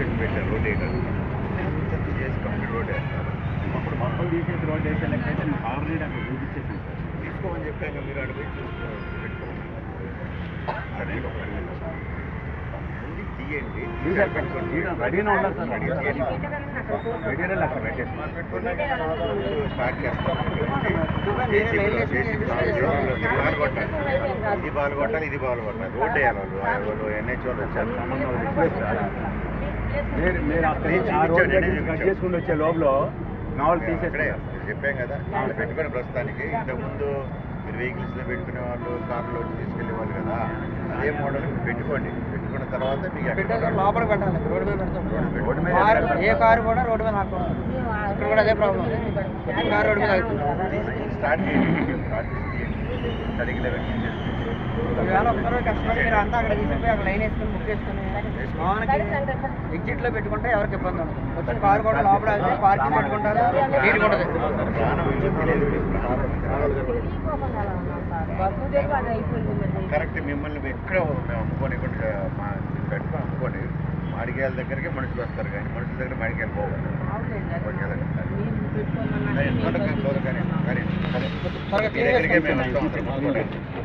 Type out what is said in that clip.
చెట్టు పెట్టారు రోడ్ వేయడానికి చేసి కంప్లీట్ రోడ్ వేస్తారు. అప్పుడు మొత్తం తీసేసి రోడ్ వేసే లెక్క అయితే నేను ఆల్రెడీ అక్కడ చూపించేసాను సార్. తీసుకోమని చెప్పాక మీరు అక్కడ పోయి పెట్టుకోండి. తీయండి రెడీగా ఉండాలి సార్. రెడీగా అక్కడ పెట్టేసి స్టార్ట్ చేస్తాం. ఇది బాల్ కొట్టాలి ఇది బాల్ కొట్టాలి రోడ్ వేయాలి. వాళ్ళు ఎన్హెచ్ వాళ్ళు వచ్చారు. మీరు అక్కడ ఆ రోడ్ కట్ చేసుకుని వచ్చే లోపల నావల్ తీసేస్తే చెప్పాం కదా పెట్టుకుని ప్రస్తుతానికి ఇంతకుముందు మీరు వెహికల్స్లో పెట్టుకునే వాళ్ళు కార్లో వచ్చి తీసుకెళ్ళే వాళ్ళు కదా అదే మోడల్ పెట్టుకోండి. పెట్టుకున్న తర్వాత మీకు లోపల పెట్టాలి. రోడ్డు మీద పెడతాం. రోడ్డు మీద ఏ కారు కూడా రోడ్డు మీద ఆడుకోవాలి. ఇక్కడ కూడా అదే ప్రాబ్లం. కారు రోడ్డు మీద ఆగుతుంది. స్టార్ట్ చేయండి. స్టార్ట్ చేసి సరిగ్గా ఒకవేళ ఒక్కరో కస్టమర్ మీరు అంతా అక్కడ తీసుకుపోయి అక్కడ లైన్ వేసుకొని బుక్ చేసుకుని ఎగ్జిట్ లో పెట్టుకుంటే ఎవరికి ఇబ్బంది ఉండదు. వచ్చిన కారు కూడా లోపల పార్కింగ్ పెట్టుకుంటారు. నీట్గా ఉంటుంది. కరెక్ట్ మిమ్మల్ని ఎక్కడ మేము అమ్ముకొని కూడా పెట్టుకొని అమ్ముకొని మాడికాయల దగ్గరికి మనుషులు వస్తారు కానీ మనుషుల దగ్గర మాడికాయలు పోవాలి. కానీ మీ దగ్గరికే మేము వస్తాం.